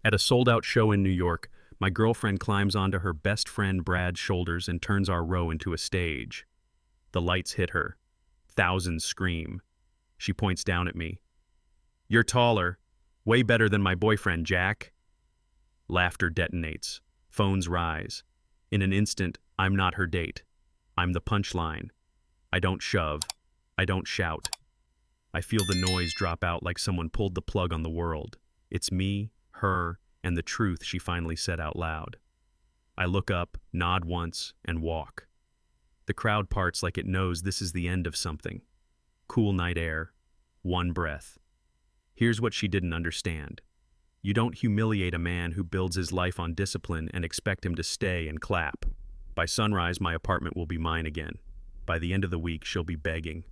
At a sold-out show in New York, my girlfriend climbs onto her best friend Brad's shoulders and turns our row into a stage. The lights hit her. Thousands scream. She points down at me. "You're taller. Way better than my boyfriend, Jack." Laughter detonates. Phones rise. In an instant, I'm not her date. I'm the punchline. I don't shove. I don't shout. I feel the noise drop out like someone pulled the plug on the world. It's me, her, and the truth she finally said out loud. I look up, nod once, and walk. The crowd parts like it knows this is the end of something. Cool night air. One breath. Here's what she didn't understand. You don't humiliate a man who builds his life on discipline and expect him to stay and clap. By sunrise, my apartment will be mine again. By the end of the week, she'll be begging.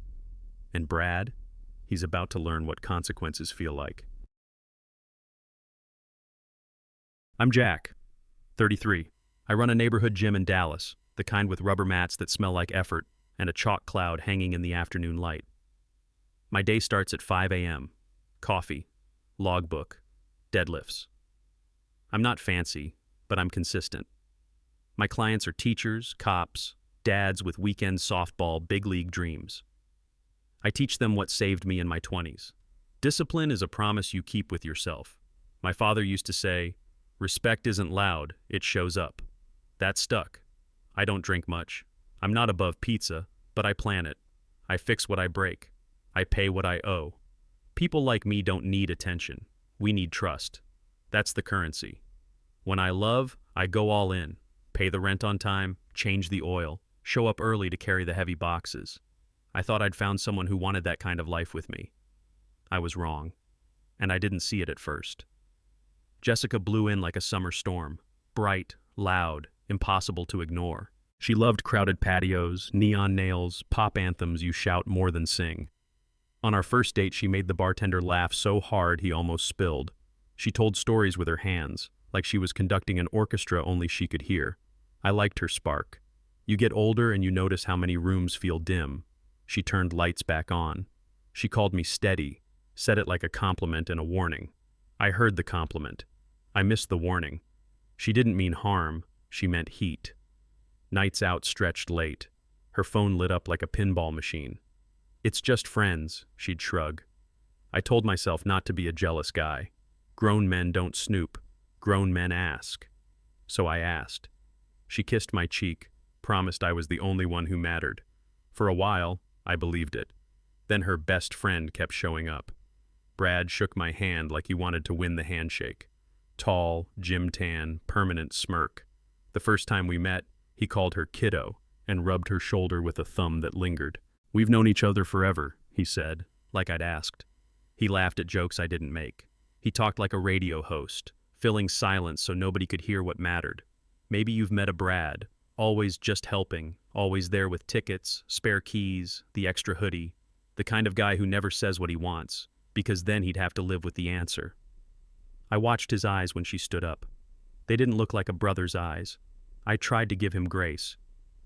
And Brad? He's about to learn what consequences feel like. I'm Jack, 33. I run a neighborhood gym in Dallas, the kind with rubber mats that smell like effort and a chalk cloud hanging in the afternoon light. My day starts at 5 a.m. Coffee, logbook, deadlifts. I'm not fancy, but I'm consistent. My clients are teachers, cops, dads with weekend softball big league dreams. I teach them what saved me in my 20s. Discipline is a promise you keep with yourself. My father used to say, "Respect isn't loud, it shows up." That stuck. I don't drink much. I'm not above pizza, but I plan it. I fix what I break. I pay what I owe. People like me don't need attention. We need trust. That's the currency. When I love, I go all in. Pay the rent on time, change the oil, show up early to carry the heavy boxes. I thought I'd found someone who wanted that kind of life with me. I was wrong, and I didn't see it at first. Jessica blew in like a summer storm, bright, loud, impossible to ignore. She loved crowded patios, neon nails, pop anthems you shout more than sing. On our first date, she made the bartender laugh so hard he almost spilled. She told stories with her hands, like she was conducting an orchestra only she could hear. I liked her spark. You get older and you notice how many rooms feel dim. She turned lights back on. She called me steady, said it like a compliment and a warning. I heard the compliment. I missed the warning. She didn't mean harm, she meant heat. Nights out stretched late. Her phone lit up like a pinball machine. "It's just friends," she'd shrug. I told myself not to be a jealous guy. Grown men don't snoop. Grown men ask. So I asked. She kissed my cheek, promised I was the only one who mattered. For a while, I believed it. Then her best friend kept showing up. Brad shook my hand like he wanted to win the handshake. Tall, gym tan, permanent smirk. The first time we met, he called her kiddo and rubbed her shoulder with a thumb that lingered. "We've known each other forever," he said, like I'd asked. He laughed at jokes I didn't make. He talked like a radio host, filling silence so nobody could hear what mattered. Maybe you've met a Brad, always just helping, always there with tickets, spare keys, the extra hoodie, the kind of guy who never says what he wants, because then he'd have to live with the answer. I watched his eyes when she stood up. They didn't look like a brother's eyes. I tried to give him grace.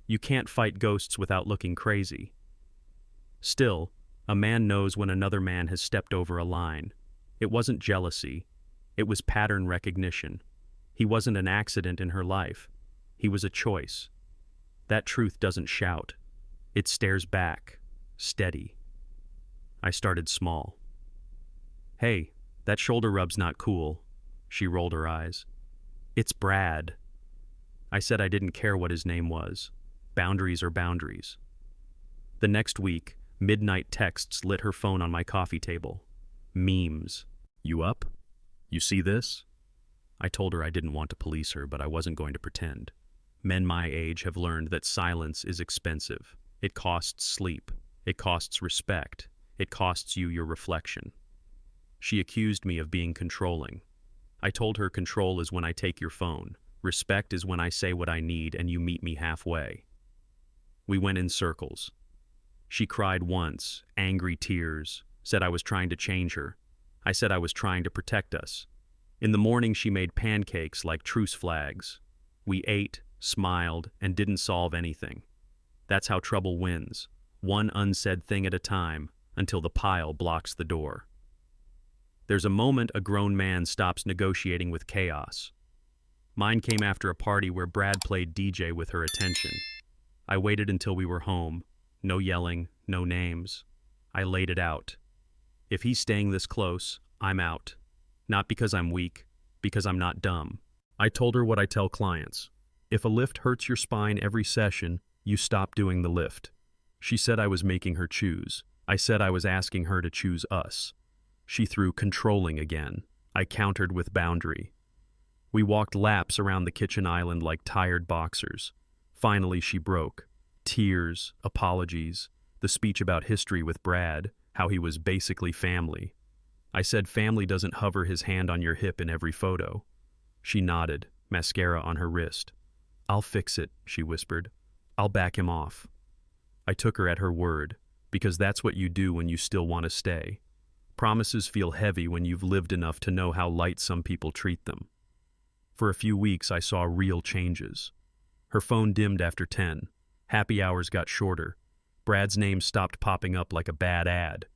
You can't fight ghosts without looking crazy. Still, a man knows when another man has stepped over a line. It wasn't jealousy. It was pattern recognition. He wasn't an accident in her life. He was a choice. That truth doesn't shout. It stares back, steady. I started small. "Hey, that shoulder rub's not cool." She rolled her eyes. "It's Brad." I said I didn't care what his name was. Boundaries are boundaries. The next week, midnight texts lit her phone on my coffee table. Memes. "You up? You see this?" I told her I didn't want to police her, but I wasn't going to pretend. Men my age have learned that silence is expensive. It costs sleep. It costs respect. It costs you your reflection. She accused me of being controlling. I told her control is when I take your phone. Respect is when I say what I need and you meet me halfway. We went in circles. She cried once, angry tears, said I was trying to change her. I said I was trying to protect us. In the morning she made pancakes like truce flags. We ate, smiled, and didn't solve anything. That's how trouble wins, one unsaid thing at a time, until the pile blocks the door. There's a moment a grown man stops negotiating with chaos. Mine came after a party where Brad played DJ with her attention. I waited until we were home. No yelling, no names. I laid it out. If he's staying this close, I'm out. Not because I'm weak, because I'm not dumb. I told her what I tell clients. If a lift hurts your spine every session, you stop doing the lift. She said I was making her choose. I said I was asking her to choose us. She threw controlling again. I countered with boundary. We walked laps around the kitchen island like tired boxers. Finally, she broke. Tears, apologies, the speech about history with Brad, how he was basically family. I said family doesn't hover his hand on your hip in every photo. She nodded, mascara on her wrist. I'll fix it, she whispered. I'll back him off. I took her at her word, because that's what you do when you still want to stay. Promises feel heavy when you've lived enough to know how light some people treat them. For a few weeks, I saw real changes. Her phone dimmed after 10. Happy hours got shorter. Brad's name stopped popping up like a bad ad.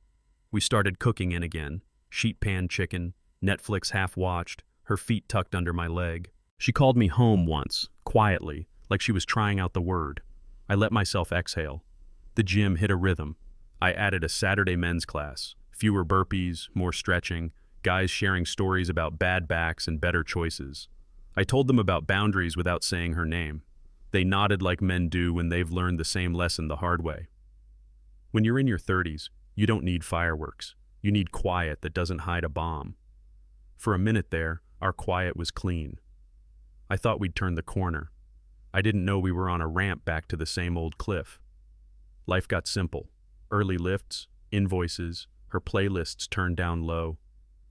We started cooking in again. Sheet pan chicken, Netflix half-watched, her feet tucked under my leg. She called me home once, quietly, like she was trying out the word. I let myself exhale. The gym hit a rhythm. I added a Saturday men's class. Fewer burpees, more stretching, guys sharing stories about bad backs and better choices. I told them about boundaries without saying her name. They nodded like men do when they've learned the same lesson the hard way. When you're in your 30s, you don't need fireworks. You need quiet that doesn't hide a bomb. For a minute there, our quiet was clean. I thought we'd turned the corner. I didn't know we were on a ramp back to the same old cliff. Life got simple. Early lifts, invoices, her playlists turned down low.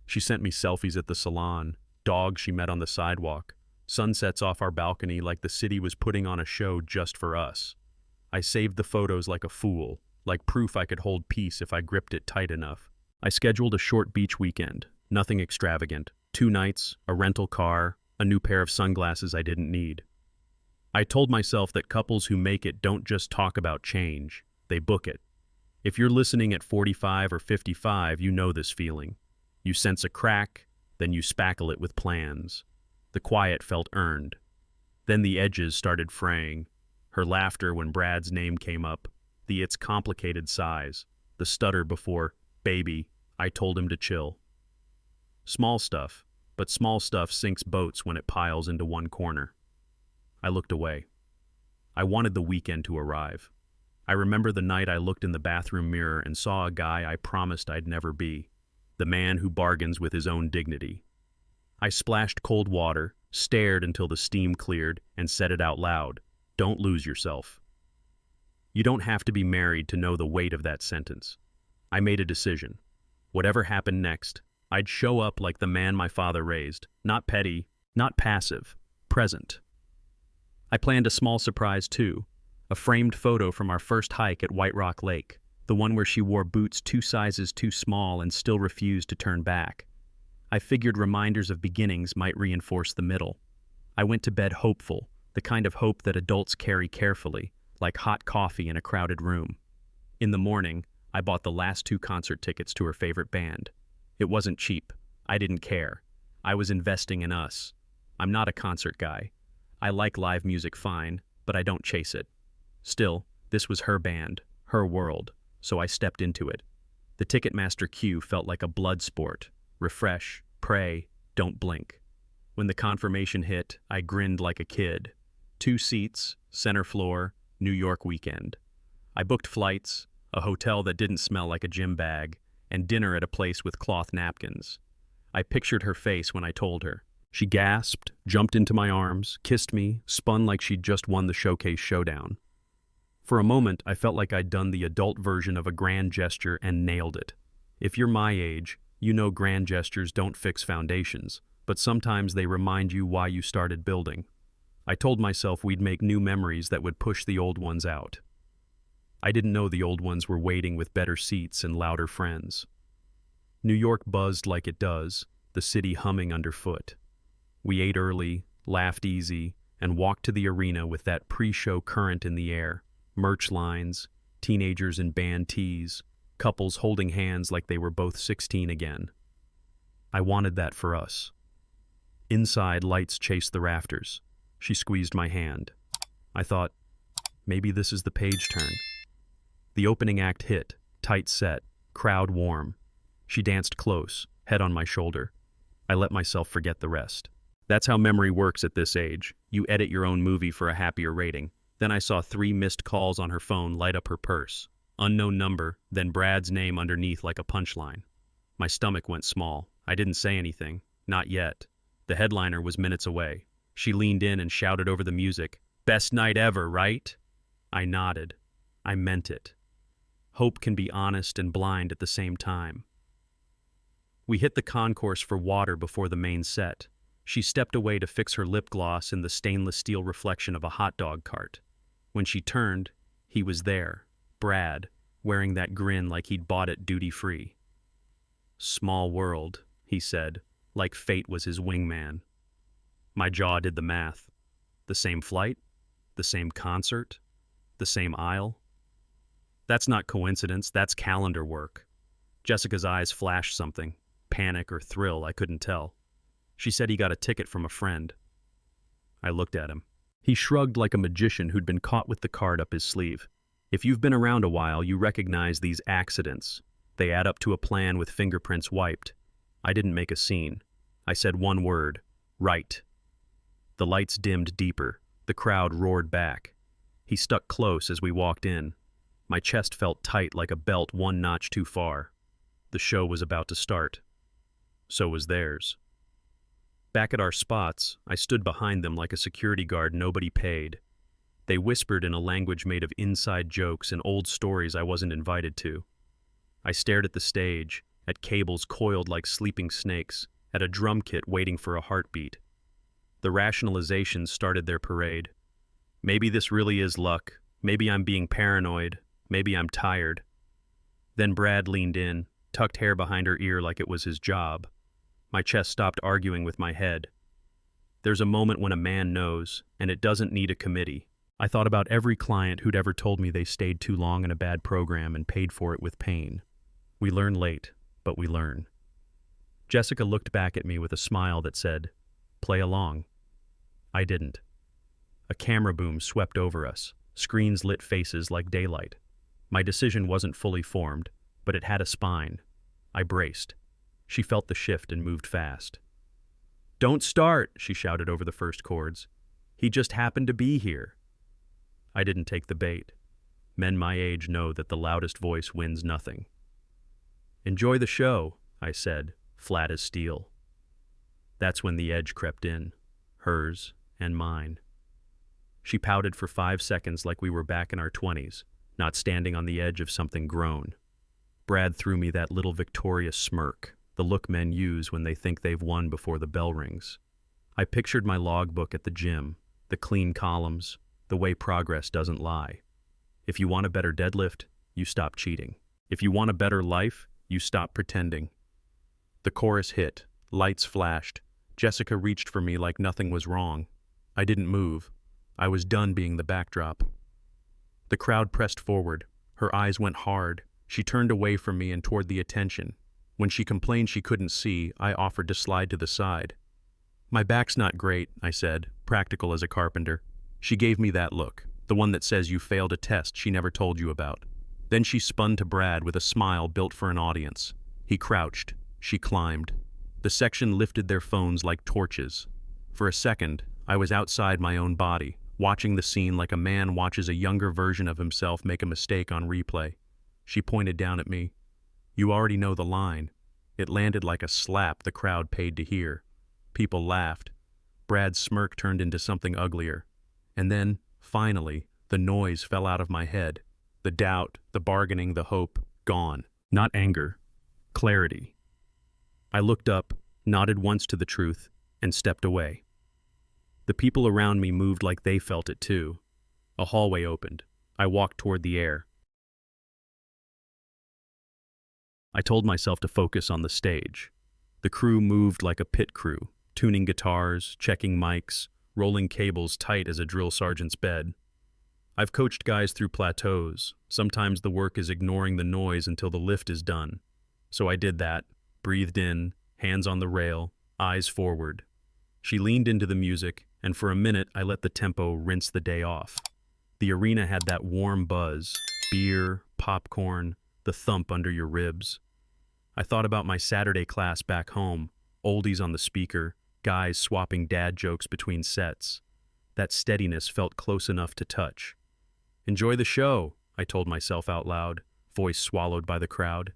She sent me selfies at the salon, dogs she met on the sidewalk, sunsets off our balcony like the city was putting on a show just for us. I saved the photos like a fool, like proof I could hold peace if I gripped it tight enough. I scheduled a short beach weekend, nothing extravagant. 2 nights, a rental car, a new pair of sunglasses I didn't need. I told myself that couples who make it don't just talk about change, they book it. If you're listening at 45 or 55, you know this feeling. You sense a crack, then you spackle it with plans. The quiet felt earned. Then the edges started fraying. Her laughter when Brad's name came up, the "it's complicated" sighs, the stutter before, "baby, I told him to chill." Small stuff, but small stuff sinks boats when it piles into one corner. I looked away. I wanted the weekend to arrive. I remember the night I looked in the bathroom mirror and saw a guy I promised I'd never be, the man who bargains with his own dignity. I splashed cold water, stared until the steam cleared, and said it out loud. Don't lose yourself. You don't have to be married to know the weight of that sentence. I made a decision. Whatever happened next, I'd show up like the man my father raised, not petty, not passive, present. I planned a small surprise too, a framed photo from our first hike at White Rock Lake, the one where she wore boots 2 sizes too small and still refused to turn back. I figured reminders of beginnings might reinforce the middle. I went to bed hopeful, the kind of hope that adults carry carefully, like hot coffee in a crowded room. In the morning, I bought the last 2 concert tickets to her favorite band. It wasn't cheap. I didn't care. I was investing in us. I'm not a concert guy. I like live music fine, but I don't chase it. Still, this was her band, her world, so I stepped into it. The Ticketmaster queue felt like a blood sport. Refresh, pray, don't blink. When the confirmation hit, I grinned like a kid. 2 seats, center floor, New York weekend. I booked flights, a hotel that didn't smell like a gym bag, and dinner at a place with cloth napkins. I pictured her face when I told her. She gasped, jumped into my arms, kissed me, spun like she'd just won the Showcase Showdown. For a moment, I felt like I'd done the adult version of a grand gesture and nailed it. If you're my age, you know grand gestures don't fix foundations, but sometimes they remind you why you started building. I told myself we'd make new memories that would push the old ones out. I didn't know the old ones were waiting with better seats and louder friends. New York buzzed like it does, the city humming underfoot. We ate early, laughed easy, and walked to the arena with that pre-show current in the air. Merch lines, teenagers in band tees, couples holding hands like they were both 16 again. I wanted that for us. Inside, lights chased the rafters. She squeezed my hand. I thought, maybe this is the page turn. The opening act hit, tight set, crowd warm. She danced close, head on my shoulder. I let myself forget the rest. That's how memory works at this age. You edit your own movie for a happier rating. Then I saw 3 missed calls on her phone light up her purse. Unknown number, then Brad's name underneath like a punchline. My stomach went small. I didn't say anything. Not yet. The headliner was minutes away. She leaned in and shouted over the music, "Best night ever, right?" I nodded. I meant it. Hope can be honest and blind at the same time. We hit the concourse for water before the main set. She stepped away to fix her lip gloss in the stainless steel reflection of a hot dog cart. When she turned, he was there, Brad, wearing that grin like he'd bought it duty-free. "Small world," he said, like fate was his wingman. My jaw did the math. The same flight? The same concert? The same aisle? That's not coincidence, that's calendar work. Jessica's eyes flashed something. Panic or thrill, I couldn't tell. She said he got a ticket from a friend. I looked at him. He shrugged like a magician who'd been caught with the card up his sleeve. If you've been around a while, you recognize these accidents. They add up to a plan with fingerprints wiped. I didn't make a scene. I said one word, right. The lights dimmed deeper. The crowd roared back. He stuck close as we walked in. My chest felt tight like a belt 1 notch too far. The show was about to start. So was theirs. Back at our spots, I stood behind them like a security guard nobody paid. They whispered in a language made of inside jokes and old stories I wasn't invited to. I stared at the stage, at cables coiled like sleeping snakes, at a drum kit waiting for a heartbeat. The rationalizations started their parade. Maybe this really is luck. Maybe I'm being paranoid. Maybe I'm tired. Then Brad leaned in, tucked hair behind her ear like it was his job. My chest stopped arguing with my head. There's a moment when a man knows, and it doesn't need a committee. I thought about every client who'd ever told me they stayed too long in a bad program and paid for it with pain. We learn late, but we learn. Jessica looked back at me with a smile that said, "Play along." I didn't. A camera boom swept over us. Screens lit faces like daylight. My decision wasn't fully formed, but it had a spine. I braced. She felt the shift and moved fast. "Don't start," she shouted over the first chords. "He just happened to be here." I didn't take the bait. Men my age know that the loudest voice wins nothing. "Enjoy the show," I said, flat as steel. That's when the edge crept in, hers and mine. She pouted for 5 seconds like we were back in our 20s, not standing on the edge of something grown. Brad threw me that little victorious smirk, the look men use when they think they've won before the bell rings. I pictured my logbook at the gym, the clean columns, the way progress doesn't lie. If you want a better deadlift, you stop cheating. If you want a better life, you stop pretending. The chorus hit, lights flashed. Jessica reached for me like nothing was wrong. I didn't move. I was done being the backdrop. The crowd pressed forward. Her eyes went hard. She turned away from me and toward the attention. When she complained she couldn't see, I offered to slide to the side. "My back's not great," I said, practical as a carpenter. She gave me that look, the one that says you failed a test she never told you about. Then she spun to Brad with a smile built for an audience. He crouched. She climbed. The section lifted their phones like torches. For a second, I was outside my own body, watching the scene like a man watches a younger version of himself make a mistake on replay. She pointed down at me. "You already know the line." It landed like a slap the crowd paid to hear. People laughed. Brad's smirk turned into something uglier. And then, finally, the noise fell out of my head. The doubt, the bargaining, the hope, gone. Not anger. Clarity. I looked up, nodded once to the truth, and stepped away. The people around me moved like they felt it too. A hallway opened. I walked toward the air. I told myself to focus on the stage. The crew moved like a pit crew, tuning guitars, checking mics, rolling cables tight as a drill sergeant's bed. I've coached guys through plateaus. Sometimes the work is ignoring the noise until the lift is done. So I did that, breathed in, hands on the rail, eyes forward. She leaned into the music, and for a minute I let the tempo rinse the day off. The arena had that warm buzz, beer, popcorn, the thump under your ribs. I thought about my Saturday class back home, oldies on the speaker, guys swapping dad jokes between sets. That steadiness felt close enough to touch. "Enjoy the show," I told myself out loud, voice swallowed by the crowd.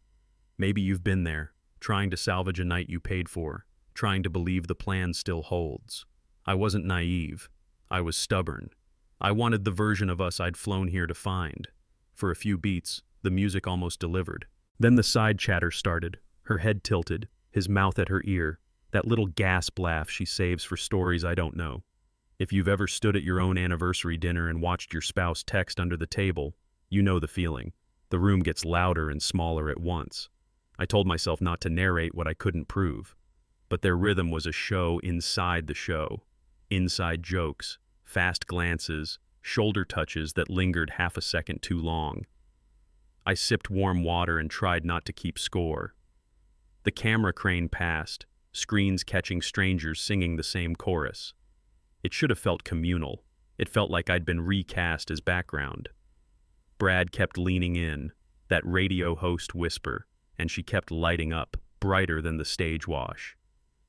Maybe you've been there, trying to salvage a night you paid for, trying to believe the plan still holds. I wasn't naive. I was stubborn. I wanted the version of us I'd flown here to find. For a few beats, the music almost delivered. Then the side chatter started, her head tilted, his mouth at her ear, that little gasp laugh she saves for stories I don't know. If you've ever stood at your own anniversary dinner and watched your spouse text under the table, you know the feeling. The room gets louder and smaller at once. I told myself not to narrate what I couldn't prove. But their rhythm was a show inside the show. Inside jokes, fast glances, shoulder touches that lingered half a second too long. I sipped warm water and tried not to keep score. The camera crane passed, screens catching strangers singing the same chorus. It should have felt communal. It felt like I'd been recast as background. Brad kept leaning in, that radio host whisper, and she kept lighting up, brighter than the stage wash.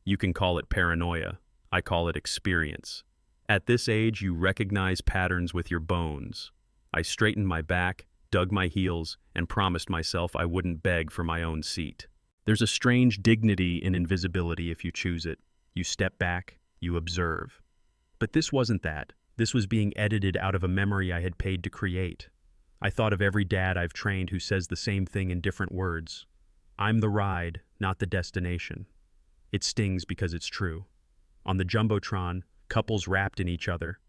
You can call it paranoia. I call it experience. At this age, you recognize patterns with your bones. I straightened my back, dug my heels, and promised myself I wouldn't beg for my own seat. There's a strange dignity in invisibility if you choose it. You step back, you observe. But this wasn't that. This was being edited out of a memory I had paid to create. I thought of every dad I've trained who says the same thing in different words. I'm the ride, not the destination. It stings because it's true. On the Jumbotron, couples wrapped in each other.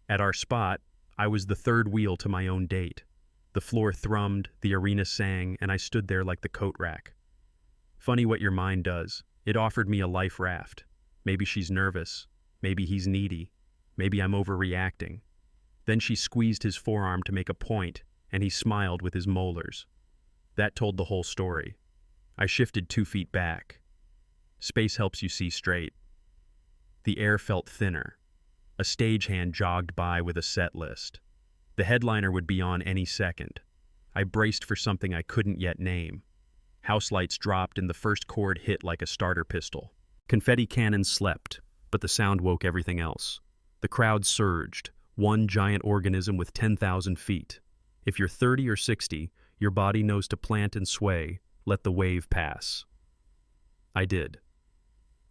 At our spot, I was the third wheel to my own date. The floor thrummed, the arena sang, and I stood there like the coat rack. Funny what your mind does. It offered me a life raft. Maybe she's nervous. Maybe he's needy. Maybe I'm overreacting. Then she squeezed his forearm to make a point, and he smiled with his molars. That told the whole story. I shifted 2 feet back. Space helps you see straight. The air felt thinner. A stagehand jogged by with a set list. The headliner would be on any second. I braced for something I couldn't yet name. House lights dropped and the first chord hit like a starter pistol. Confetti cannons slept, but the sound woke everything else. The crowd surged, one giant organism with 10,000 feet. If you're 30 or 60, your body knows to plant and sway, let the wave pass. I did.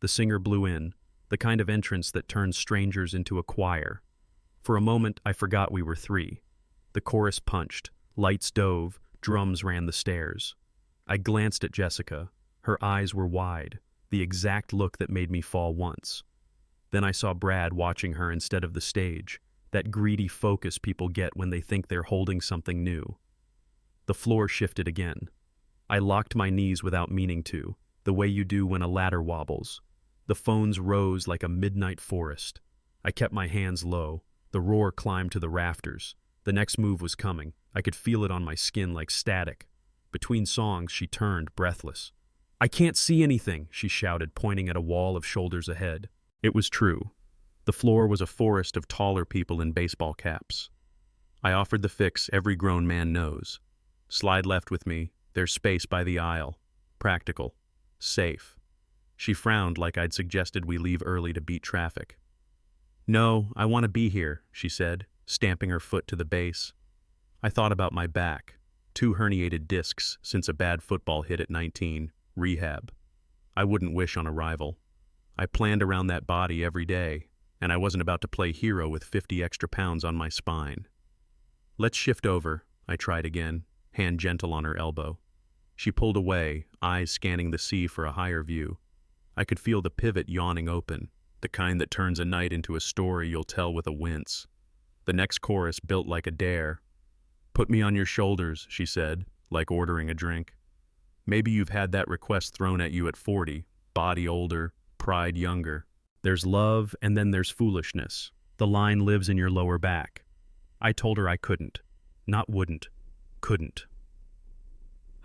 The singer blew in, the kind of entrance that turns strangers into a choir. For a moment, I forgot we were 3. The chorus punched, lights dove, drums ran the stairs. I glanced at Jessica. Her eyes were wide, the exact look that made me fall once. Then I saw Brad watching her instead of the stage, that greedy focus people get when they think they're holding something new. The floor shifted again. I locked my knees without meaning to, the way you do when a ladder wobbles. The phones rose like a midnight forest. I kept my hands low. The roar climbed to the rafters. The next move was coming. I could feel it on my skin like static. Between songs, she turned, breathless. "I can't see anything," she shouted, pointing at a wall of shoulders ahead. It was true. The floor was a forest of taller people in baseball caps. I offered the fix every grown man knows. Slide left with me. There's space by the aisle. Practical. Safe. She frowned like I'd suggested we leave early to beat traffic. "No, I want to be here," she said, stamping her foot to the base. I thought about my back. 2 herniated discs since a bad football hit at 19. Rehab. I wouldn't wish on a rival. I planned around that body every day, and I wasn't about to play hero with 50 extra pounds on my spine. "Let's shift over," I tried again, hand gentle on her elbow. She pulled away, eyes scanning the sea for a higher view. I could feel the pivot yawning open, the kind that turns a night into a story you'll tell with a wince. The next chorus built like a dare. "Put me on your shoulders," she said, like ordering a drink. Maybe you've had that request thrown at you at 40, body older, pride younger. There's love, and then there's foolishness. The line lives in your lower back. I told her I couldn't. Not wouldn't. Couldn't.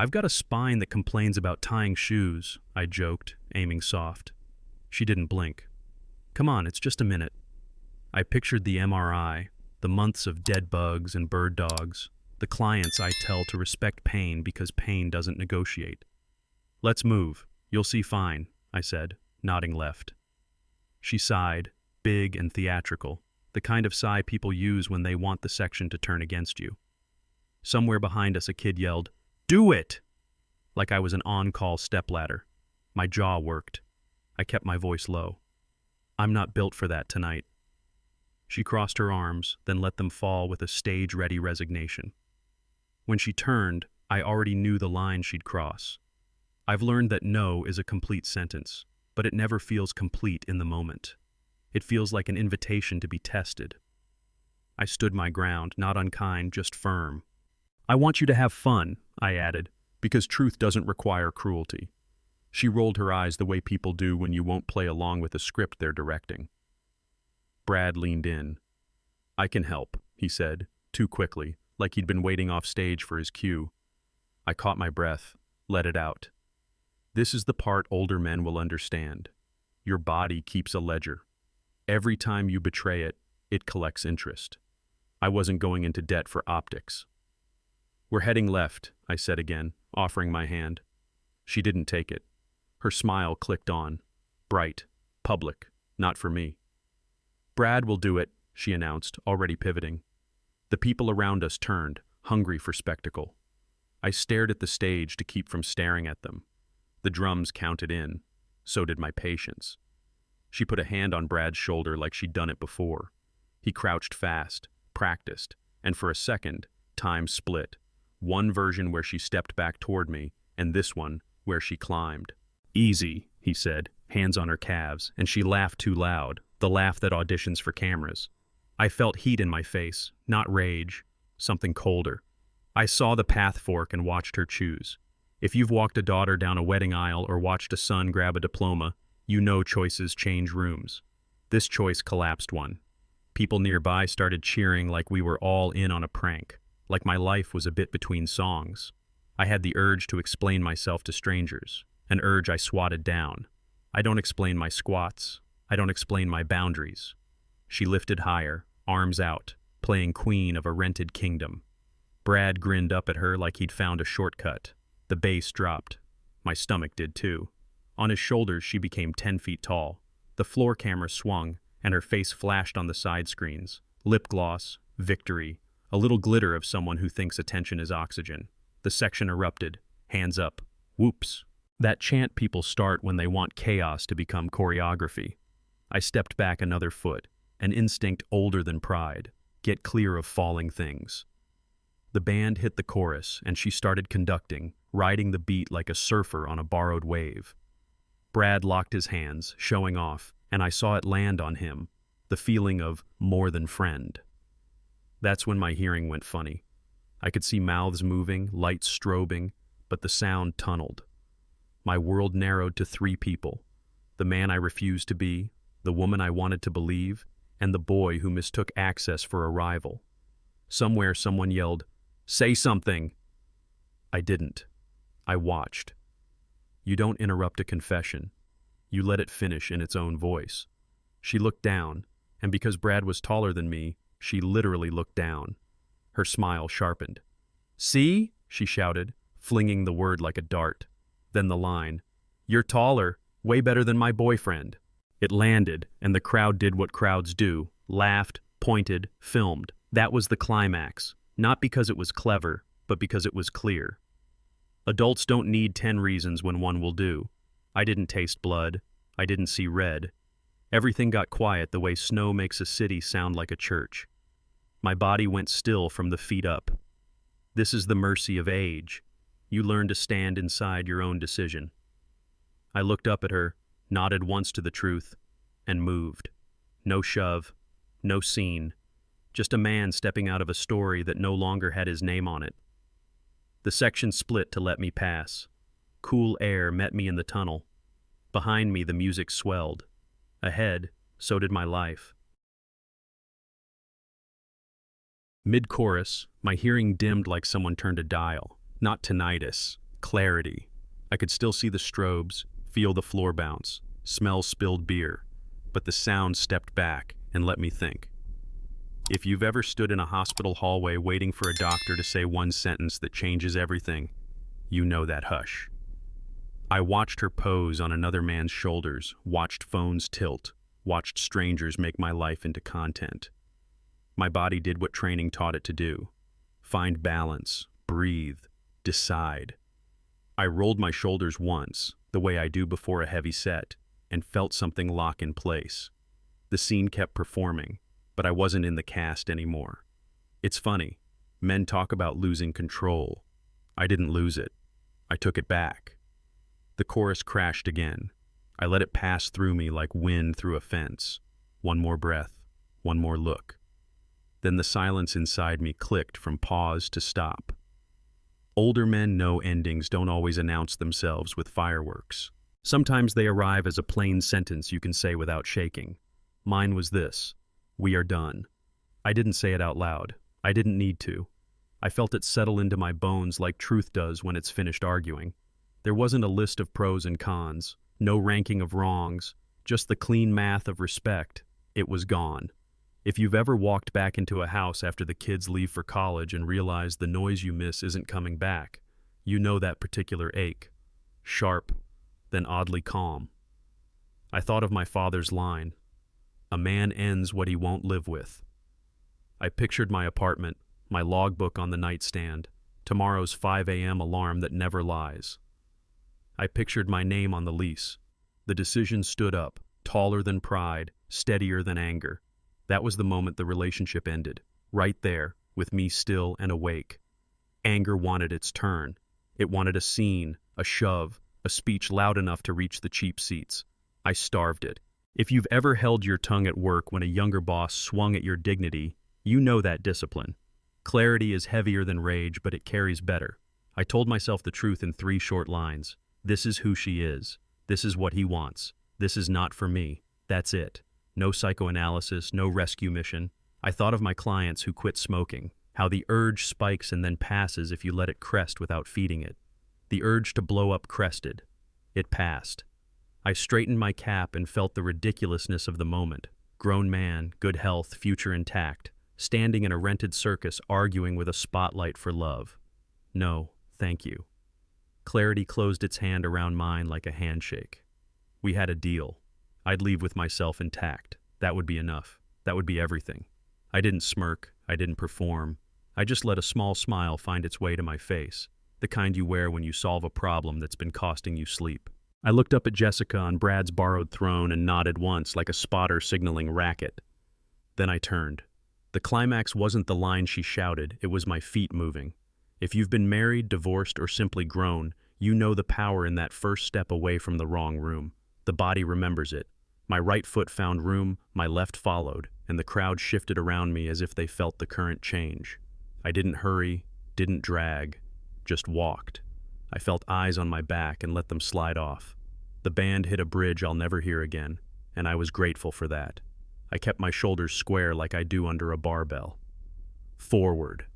I've got a spine that complains about tying shoes, I joked, aiming soft. She didn't blink. Come on, it's just a minute. I pictured the MRI, the months of dead bugs and bird dogs, the clients I tell to respect pain because pain doesn't negotiate. Let's move. You'll see fine, I said, nodding left. She sighed, big and theatrical, the kind of sigh people use when they want the section to turn against you. Somewhere behind us a kid yelled, "Do it!" like I was an on-call stepladder. My jaw worked. I kept my voice low. I'm not built for that tonight. She crossed her arms, then let them fall with a stage-ready resignation. When she turned, I already knew the line she'd cross. I've learned that no is a complete sentence, but it never feels complete in the moment. It feels like an invitation to be tested. I stood my ground, not unkind, just firm. I want you to have fun, I added, because truth doesn't require cruelty. She rolled her eyes the way people do when you won't play along with a script they're directing. Brad leaned in. I can help, he said, too quickly, like he'd been waiting off stage for his cue. I caught my breath, let it out. This is the part older men will understand. Your body keeps a ledger. Every time you betray it, it collects interest. I wasn't going into debt for optics. We're heading left, I said again, offering my hand. She didn't take it. Her smile clicked on. Bright, public, not for me. Brad will do it, she announced, already pivoting. The people around us turned, hungry for spectacle. I stared at the stage to keep from staring at them. The drums counted in. So did my patience. She put a hand on Brad's shoulder like she'd done it before. He crouched fast, practiced, and for a second, time split. One version where she stepped back toward me, and this one where she climbed. Easy, he said, hands on her calves, and she laughed too loud, the laugh that auditions for cameras. I felt heat in my face, not rage, something colder. I saw the path fork and watched her choose. If you've walked a daughter down a wedding aisle or watched a son grab a diploma, you know choices change rooms. This choice collapsed one. People nearby started cheering like we were all in on a prank, like my life was a bit between songs. I had the urge to explain myself to strangers, an urge I swatted down. I don't explain my squats. I don't explain my boundaries. She lifted higher, arms out, playing queen of a rented kingdom. Brad grinned up at her like he'd found a shortcut. The bass dropped. My stomach did too. On his shoulders, she became 10 feet tall. The floor camera swung, and her face flashed on the side screens. Lip gloss, victory, a little glitter of someone who thinks attention is oxygen. The section erupted. Hands up. Whoops. That chant people start when they want chaos to become choreography. I stepped back another foot, an instinct older than pride. Get clear of falling things. The band hit the chorus, and she started conducting, riding the beat like a surfer on a borrowed wave. Brad locked his hands, showing off, and I saw it land on him, the feeling of more than friend. That's when my hearing went funny. I could see mouths moving, lights strobing, but the sound tunneled. My world narrowed to 3 people: the man I refused to be, the woman I wanted to believe, and the boy who mistook access for a rival. Somewhere someone yelled, "Say something!" I didn't. I watched. You don't interrupt a confession. You let it finish in its own voice. She looked down, and because Brad was taller than me, she literally looked down. Her smile sharpened. "See?" she shouted, flinging the word like a dart. Then the line, "You're taller, way better than my boyfriend." It landed, and the crowd did what crowds do, laughed, pointed, filmed. That was the climax, not because it was clever, but because it was clear. Adults don't need 10 reasons when one will do. I didn't taste blood. I didn't see red. Everything got quiet the way snow makes a city sound like a church. My body went still from the feet up. This is the mercy of age. You learn to stand inside your own decision. I looked up at her, nodded once to the truth, and moved. No shove, no scene, just a man stepping out of a story that no longer had his name on it. The section split to let me pass. Cool air met me in the tunnel. Behind me, the music swelled. Ahead, so did my life. Mid-chorus, my hearing dimmed like someone turned a dial. Not tinnitus, Clarity. I could still see the strobes, feel the floor bounce, smell spilled beer, but the sound stepped back and let me think. If you've ever stood in a hospital hallway waiting for a doctor to say one sentence that changes everything, you know that hush. I watched her pose on another man's shoulders, watched phones tilt, watched strangers make my life into content. My body did what training taught it to do. Find balance, breathe, decide. I rolled my shoulders once, the way I do before a heavy set, and felt something lock in place. The scene kept performing, but I wasn't in the cast anymore. It's funny, men talk about losing control. I didn't lose it. I took it back. The chorus crashed again. I let it pass through me like wind through a fence. One more breath, one more look. Then the silence inside me clicked from pause to stop. Older men know endings don't always announce themselves with fireworks. Sometimes they arrive as a plain sentence you can say without shaking. Mine was this: we are done. I didn't say it out loud. I didn't need to. I felt it settle into my bones like truth does when it's finished arguing. There wasn't a list of pros and cons, no ranking of wrongs, just the clean math of respect. It was gone. If you've ever walked back into a house after the kids leave for college and realize the noise you miss isn't coming back, you know that particular ache. Sharp, then oddly calm. I thought of my father's line, "A man ends what he won't live with." I pictured my apartment, my logbook on the nightstand, tomorrow's 5 a.m. alarm that never lies. I pictured my name on the lease. The decision stood up, taller than pride, steadier than anger. That was the moment the relationship ended, right there, with me still and awake. Anger wanted its turn. It wanted a scene, a shove, a speech loud enough to reach the cheap seats. I starved it. If you've ever held your tongue at work when a younger boss swung at your dignity, you know that discipline. Clarity is heavier than rage, but it carries better. I told myself the truth in 3 short lines. This is who she is. This is what he wants. This is not for me. That's it. No psychoanalysis, no rescue mission. I thought of my clients who quit smoking, how the urge spikes and then passes if you let it crest without feeding it. The urge to blow up crested. It passed. I straightened my cap and felt the ridiculousness of the moment. Grown man, good health, future intact, standing in a rented circus arguing with a spotlight for love. No, thank you. Clarity closed its hand around mine like a handshake. We had a deal. I'd leave with myself intact. That would be enough. That would be everything. I didn't smirk. I didn't perform. I just let a small smile find its way to my face, the kind you wear when you solve a problem that's been costing you sleep. I looked up at Jessica on Brad's borrowed throne and nodded once like a spotter signaling racket. Then I turned. The climax wasn't the line she shouted, it was my feet moving. If you've been married, divorced, or simply grown, you know the power in that first step away from the wrong room. The body remembers it. My right foot found room, my left followed, and the crowd shifted around me as if they felt the current change. I didn't hurry, didn't drag, just walked. I felt eyes on my back and let them slide off. The band hit a bridge I'll never hear again, and I was grateful for that. I kept my shoulders square like I do under a barbell. Forward.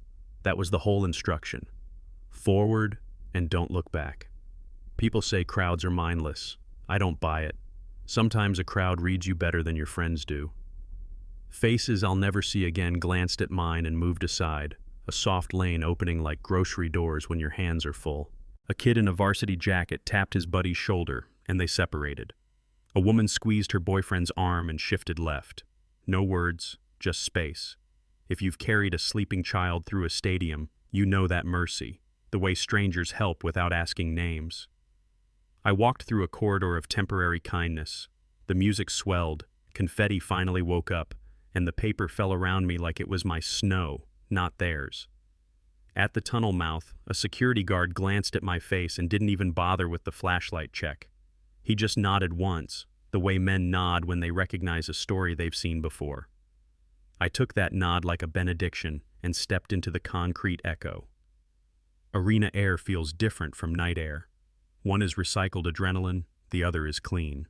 That was the whole instruction. Forward and don't look back. People say crowds are mindless. I don't buy it. Sometimes a crowd reads you better than your friends do. Faces I'll never see again glanced at mine and moved aside, a soft lane opening like grocery doors when your hands are full. A kid in a varsity jacket tapped his buddy's shoulder, and they separated. A woman squeezed her boyfriend's arm and shifted left. No words, just space. If you've carried a sleeping child through a stadium, you know that mercy, the way strangers help without asking names. I walked through a corridor of temporary kindness. The music swelled, confetti finally woke up, and the paper fell around me like it was my snow, not theirs. At the tunnel mouth, a security guard glanced at my face and didn't even bother with the flashlight check. He just nodded once, the way men nod when they recognize a story they've seen before. I took that nod like a benediction and stepped into the concrete echo. Arena air feels different from night air. One is recycled adrenaline, the other is clean.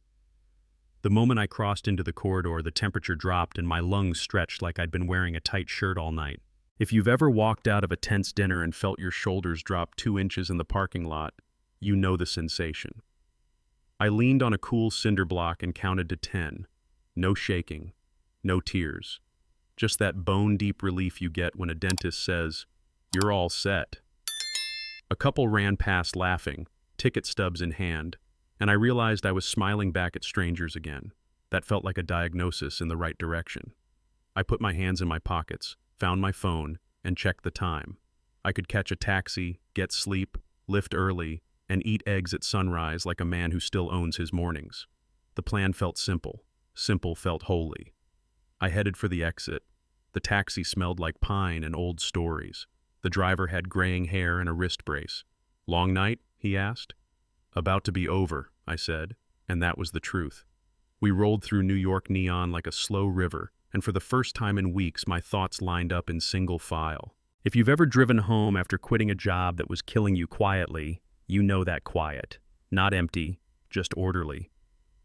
The moment I crossed into the corridor, the temperature dropped and my lungs stretched like I'd been wearing a tight shirt all night. If you've ever walked out of a tense dinner and felt your shoulders drop 2 inches in the parking lot, you know the sensation. I leaned on a cool cinder block and counted to 10. No shaking, no tears. Just that bone-deep relief you get when a dentist says, "You're all set." A couple ran past laughing, ticket stubs in hand, and I realized I was smiling back at strangers again. That felt like a diagnosis in the right direction. I put my hands in my pockets, found my phone, and checked the time. I could catch a taxi, get sleep, lift early, and eat eggs at sunrise like a man who still owns his mornings. The plan felt simple. Simple felt holy. I headed for the exit. The taxi smelled like pine and old stories. The driver had graying hair and a wrist brace. "Long night?" he asked. "About to be over," I said, and that was the truth. We rolled through New York neon like a slow river, and for the first time in weeks my thoughts lined up in single file. If you've ever driven home after quitting a job that was killing you quietly, you know that quiet. Not empty, just orderly.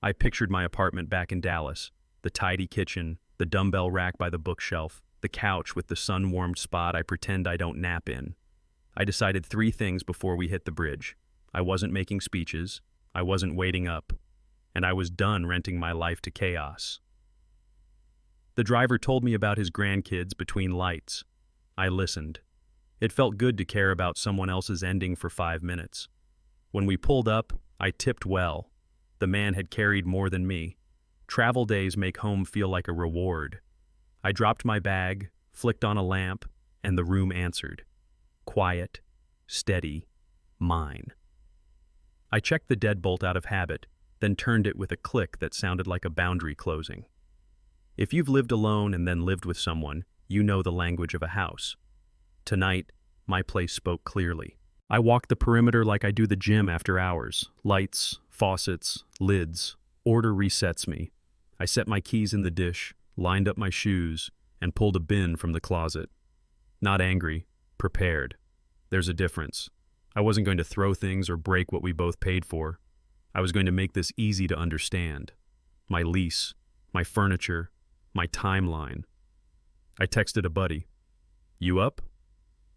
I pictured my apartment back in Dallas, the tidy kitchen, the dumbbell rack by the bookshelf, the couch with the sun-warmed spot I pretend I don't nap in. I decided 3 things before we hit the bridge. I wasn't making speeches, I wasn't waiting up, and I was done renting my life to chaos. The driver told me about his grandkids between lights. I listened. It felt good to care about someone else's ending for 5 minutes. When we pulled up, I tipped well. The man had carried more than me. Travel days make home feel like a reward. I dropped my bag, flicked on a lamp, and the room answered. Quiet, steady, mine. I checked the deadbolt out of habit, then turned it with a click that sounded like a boundary closing. If you've lived alone and then lived with someone, you know the language of a house. Tonight, my place spoke clearly. I walked the perimeter like I do the gym after hours. Lights, faucets, lids. Order resets me. I set my keys in the dish, lined up my shoes, and pulled a bin from the closet. Not angry, prepared. There's a difference. I wasn't going to throw things or break what we both paid for. I was going to make this easy to understand. My lease, my furniture, my timeline. I texted a buddy. "You up?"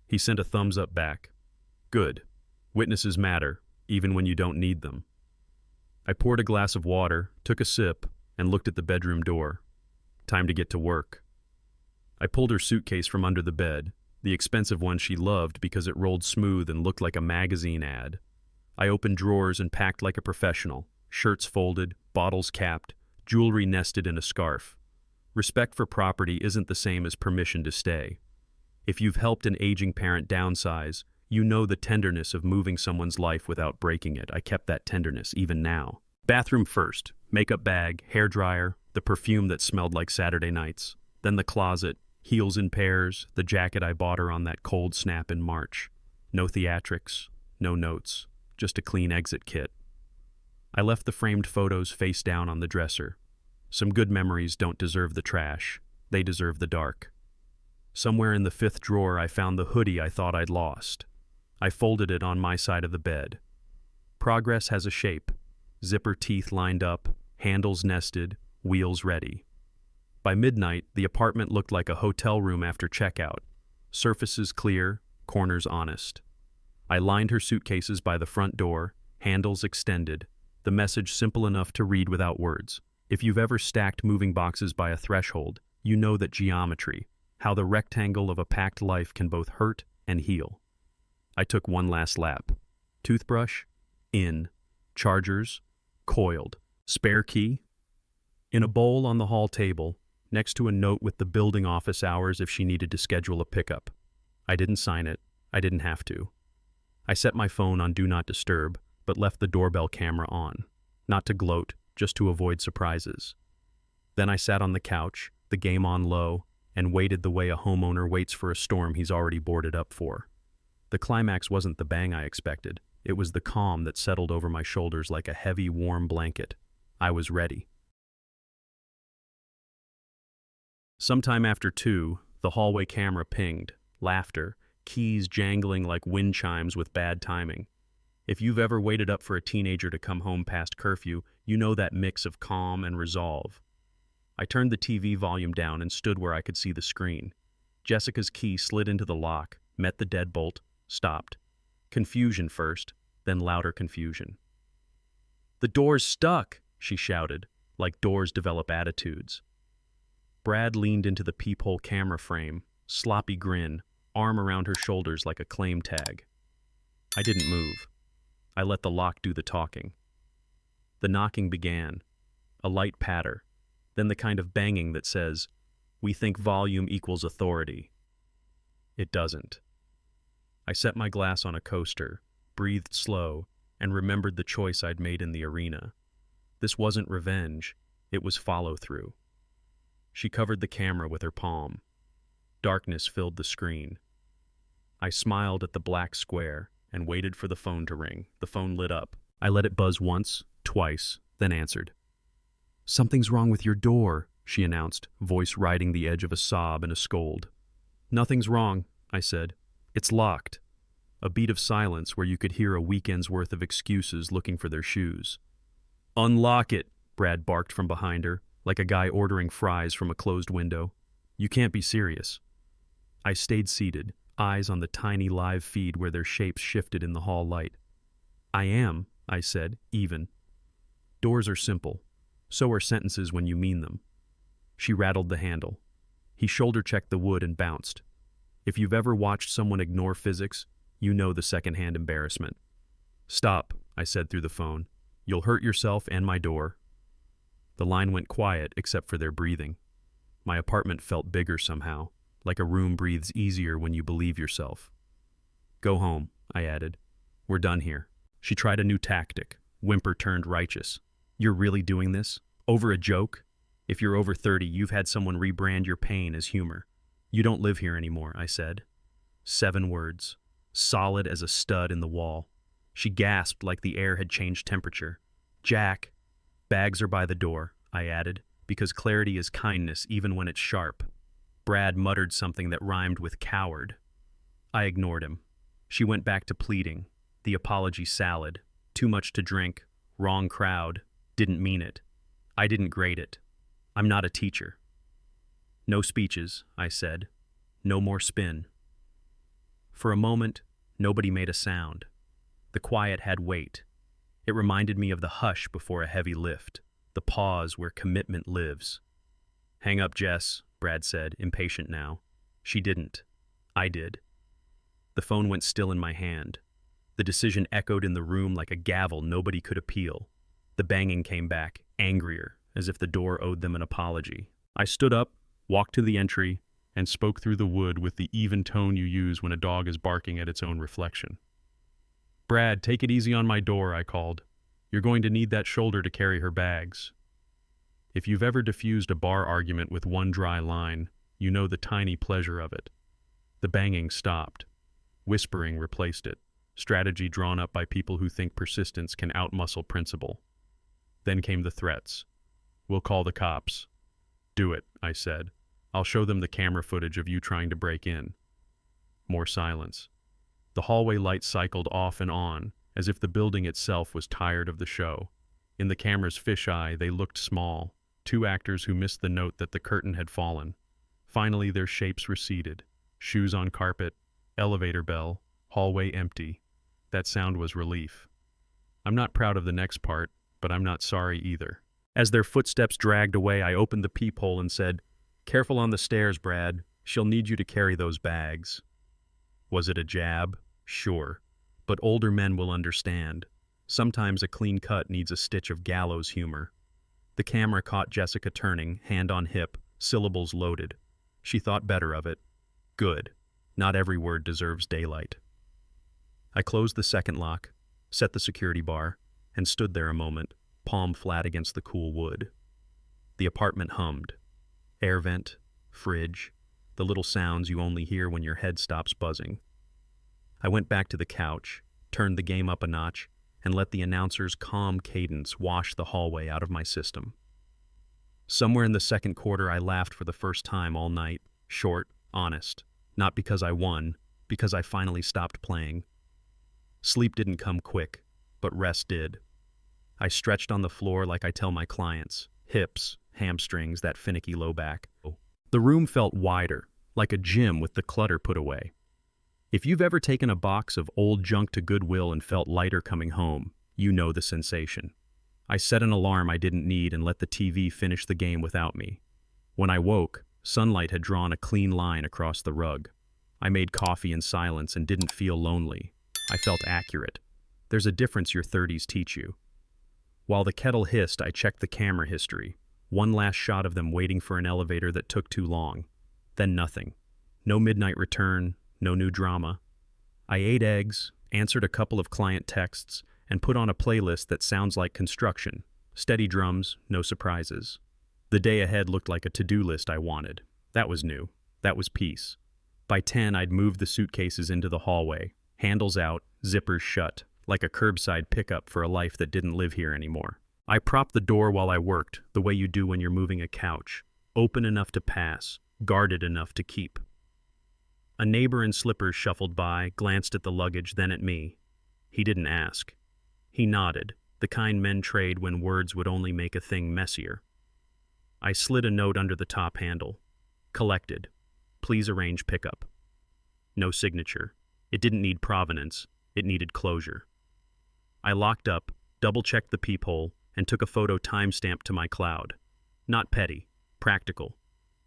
He sent a thumbs up back. Good. Witnesses matter, even when you don't need them. I poured a glass of water, took a sip, and looked at the bedroom door. Time to get to work. I pulled her suitcase from under the bed, the expensive one she loved because it rolled smooth and looked like a magazine ad. I opened drawers and packed like a professional, shirts folded, bottles capped, jewelry nested in a scarf. Respect for property isn't the same as permission to stay. If you've helped an aging parent downsize, you know the tenderness of moving someone's life without breaking it. I kept that tenderness, even now. Bathroom first, makeup bag, hairdryer, the perfume that smelled like Saturday nights. Then the closet, heels in pairs, the jacket I bought her on that cold snap in March. No theatrics, no notes, just a clean exit kit. I left the framed photos face down on the dresser. Some good memories don't deserve the trash. They deserve the dark. Somewhere in the 5th drawer I found the hoodie I thought I'd lost. I folded it on my side of the bed. Progress has a shape. Zipper teeth lined up, handles nested, wheels ready. By midnight, the apartment looked like a hotel room after checkout. Surfaces clear, corners honest. I lined her suitcases by the front door, handles extended, the message simple enough to read without words. If you've ever stacked moving boxes by a threshold, you know that geometry, how the rectangle of a packed life can both hurt and heal. I took one last lap. Toothbrush? In. Chargers? Coiled. Spare key? In a bowl on the hall table, next to a note with the building office hours if she needed to schedule a pickup. I didn't sign it. I didn't have to. I set my phone on Do Not Disturb, but left the doorbell camera on. Not to gloat, just to avoid surprises. Then I sat on the couch, the game on low, and waited the way a homeowner waits for a storm he's already boarded up for. The climax wasn't the bang I expected. It was the calm that settled over my shoulders like a heavy, warm blanket. I was ready. Sometime after 2, the hallway camera pinged. Laughter, keys jangling like wind chimes with bad timing. If you've ever waited up for a teenager to come home past curfew, you know that mix of calm and resolve. I turned the TV volume down and stood where I could see the screen. Jessica's key slid into the lock, met the deadbolt, stopped. Confusion first, then louder confusion. "The door's stuck," she shouted, like doors develop attitudes. Brad leaned into the peephole camera frame, sloppy grin, arm around her shoulders like a claim tag. I didn't move. I let the lock do the talking. The knocking began, a light patter, then the kind of banging that says, "We think volume equals authority." It doesn't. I set my glass on a coaster, breathed slow, and remembered the choice I'd made in the arena. This wasn't revenge, it was follow-through. She covered the camera with her palm. Darkness filled the screen. I smiled at the black square and waited for the phone to ring. The phone lit up. I let it buzz once, twice, then answered. "Something's wrong with your door," she announced, voice riding the edge of a sob and a scold. "Nothing's wrong," I said. "It's locked." A beat of silence where you could hear a weekend's worth of excuses looking for their shoes. "Unlock it," Brad barked from behind her, like a guy ordering fries from a closed window. "You can't be serious." I stayed seated, eyes on the tiny live feed where their shapes shifted in the hall light. "I am," I said, even. "Doors are simple. So are sentences when you mean them." She rattled the handle. He shoulder-checked the wood and bounced. If you've ever watched someone ignore physics, you know the second-hand embarrassment. "Stop," I said through the phone. "You'll hurt yourself and my door." The line went quiet except for their breathing. My apartment felt bigger somehow, like a room breathes easier when you believe yourself. "Go home," I added. "We're done here." She tried a new tactic. Whimper turned righteous. "You're really doing this? Over a joke? If you're over 30, you've had someone rebrand your pain as humor. You don't live here anymore," I said. 7 words, solid as a stud in the wall. She gasped like the air had changed temperature. "Jack." "Bags are by the door," I added, because clarity is kindness even when it's sharp. Brad muttered something that rhymed with coward. I ignored him. She went back to pleading. The apology salad. Too much to drink. Wrong crowd. Didn't mean it. I didn't grade it. I'm not a teacher. "No speeches," I said. "No more spin." For a moment, nobody made a sound. The quiet had weight. It reminded me of the hush before a heavy lift, the pause where commitment lives. "Hang up, Jess," Brad said, impatient now. She didn't. I did. The phone went still in my hand. The decision echoed in the room like a gavel nobody could appeal. The banging came back, angrier, as if the door owed them an apology. I stood up, walked to the entry, and spoke through the wood with the even tone you use when a dog is barking at its own reflection. "Brad, take it easy on my door," I called. "You're going to need that shoulder to carry her bags." If you've ever diffused a bar argument with one dry line, you know the tiny pleasure of it. The banging stopped. Whispering replaced it, strategy drawn up by people who think persistence can outmuscle principle. Then came the threats. "We'll call the cops." "Do it," I said. "I'll show them the camera footage of you trying to break in." More silence. The hallway lights cycled off and on, as if the building itself was tired of the show. In the camera's fisheye, they looked small, 2 actors who missed the note that the curtain had fallen. Finally, their shapes receded. Shoes on carpet, elevator bell, hallway empty. That sound was relief. I'm not proud of the next part, but I'm not sorry either. As their footsteps dragged away, I opened the peephole and said, "Careful on the stairs, Brad. She'll need you to carry those bags." Was it a jab? Sure. But older men will understand. Sometimes a clean cut needs a stitch of gallows humor. The camera caught Jessica turning, hand on hip, syllables loaded. She thought better of it. Good. Not every word deserves daylight. I closed the second lock, set the security bar, and stood there a moment, palm flat against the cool wood. The apartment hummed. Air vent, fridge, the little sounds you only hear when your head stops buzzing. I went back to the couch, turned the game up a notch, and let the announcer's calm cadence wash the hallway out of my system. Somewhere in the second quarter, I laughed for the first time all night, short, honest, not because I won, because I finally stopped playing. Sleep didn't come quick, but rest did. I stretched on the floor like I tell my clients, hips, hamstrings, that finicky low back. The room felt wider, like a gym with the clutter put away. If you've ever taken a box of old junk to Goodwill and felt lighter coming home, you know the sensation. I set an alarm I didn't need and let the TV finish the game without me. When I woke, sunlight had drawn a clean line across the rug. I made coffee in silence and didn't feel lonely. I felt accurate. There's a difference your 30s teach you. While the kettle hissed, I checked the camera history. One last shot of them waiting for an elevator that took too long. Then nothing. No midnight return, no new drama. I ate eggs, answered a couple of client texts, and put on a playlist that sounds like construction. Steady drums, no surprises. The day ahead looked like a to-do list I wanted. That was new. That was peace. By 10, I'd moved the suitcases into the hallway. Handles out, zippers shut, like a curbside pickup for a life that didn't live here anymore. I propped the door while I worked, the way you do when you're moving a couch. Open enough to pass, guarded enough to keep. A neighbor in slippers shuffled by, glanced at the luggage, then at me. He didn't ask. He nodded, the kind men trade when words would only make a thing messier. I slid a note under the top handle. Collected. Please arrange pickup. No signature. It didn't need provenance. It needed closure. I locked up, double-checked the peephole, and took a photo timestamped to my cloud. Not petty. Practical.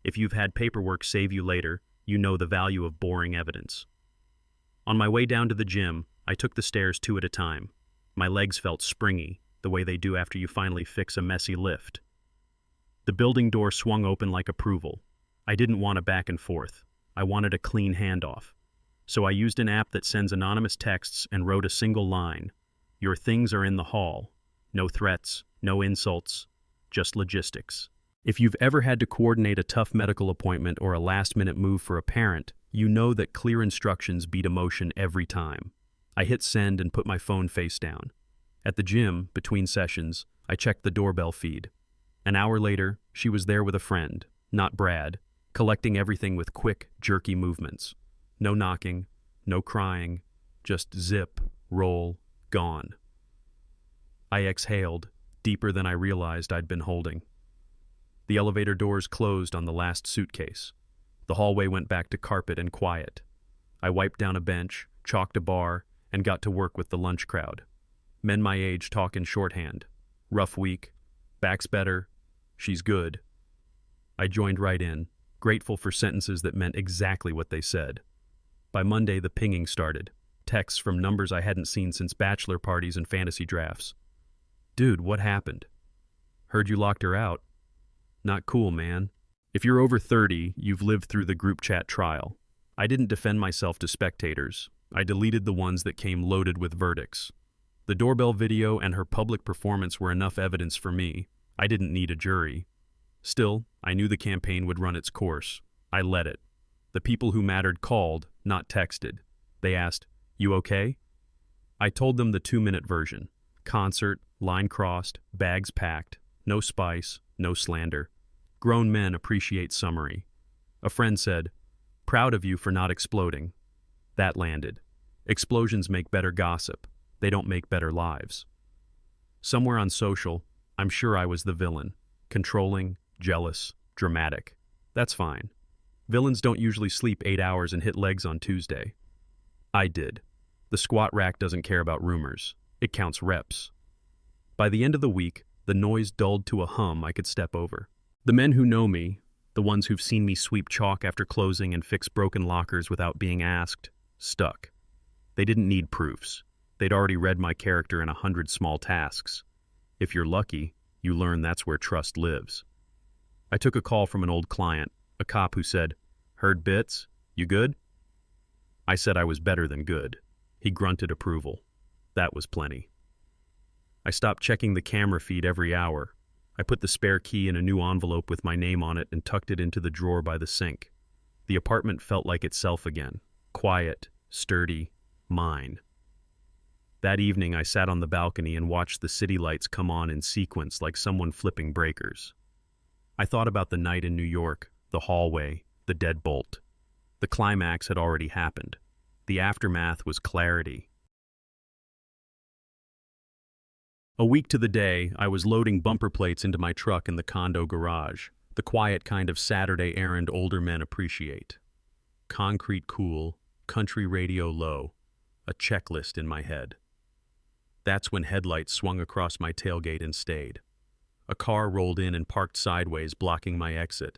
If you've had paperwork save you later, you know the value of boring evidence. On my way down to the gym, I took the stairs 2 at a time. My legs felt springy, the way they do after you finally fix a messy lift. The building door swung open like approval. I didn't want a back and forth. I wanted a clean handoff. So I used an app that sends anonymous texts and wrote a single line. Your things are in the hall. No threats, no insults, just logistics. If you've ever had to coordinate a tough medical appointment or a last-minute move for a parent, you know that clear instructions beat emotion every time. I hit send and put my phone face down. At the gym, between sessions, I checked the doorbell feed. An hour later, she was there with a friend, not Brad, collecting everything with quick, jerky movements. No knocking, no crying, just zip, roll, gone. I exhaled, deeper than I realized I'd been holding. The elevator doors closed on the last suitcase. The hallway went back to carpet and quiet. I wiped down a bench, chalked a bar, and got to work with the lunch crowd. Men my age talk in shorthand. Rough week. Back's better. She's good. I joined right in, grateful for sentences that meant exactly what they said. By Monday, the pinging started. Texts from numbers I hadn't seen since bachelor parties and fantasy drafts. Dude, what happened? Heard you locked her out. Not cool, man. If you're over 30, you've lived through the group chat trial. I didn't defend myself to spectators. I deleted the ones that came loaded with verdicts. The doorbell video and her public performance were enough evidence for me. I didn't need a jury. Still, I knew the campaign would run its course. I let it. The people who mattered called, not texted. They asked, "You okay?" I told them the 2-minute version. Concert, line crossed, bags packed, no spice, no slander. Grown men appreciate summary. A friend said, "Proud of you for not exploding." That landed. Explosions make better gossip. They don't make better lives. Somewhere on social, I'm sure I was the villain. Controlling, jealous, dramatic. That's fine. Villains don't usually sleep 8 hours and hit legs on Tuesday. I did. The squat rack doesn't care about rumors. It counts reps. By the end of the week, the noise dulled to a hum I could step over. The men who know me, the ones who've seen me sweep chalk after closing and fix broken lockers without being asked, stuck. They didn't need proofs. They'd already read my character in 100 small tasks. If you're lucky, you learn that's where trust lives. I took a call from an old client, a cop who said, "Heard bits? You good?" I said I was better than good. He grunted approval. That was plenty. I stopped checking the camera feed every hour. I put the spare key in a new envelope with my name on it and tucked it into the drawer by the sink. The apartment felt like itself again. Quiet, sturdy, mine. That evening I sat on the balcony and watched the city lights come on in sequence like someone flipping breakers. I thought about the night in New York, the hallway, the deadbolt. The climax had already happened. The aftermath was clarity. A week to the day, I was loading bumper plates into my truck in the condo garage, the quiet kind of Saturday errand older men appreciate. concrete cool, country radio low, a checklist in my head. That's when headlights swung across my tailgate and stayed. A car rolled in and parked sideways, blocking my exit.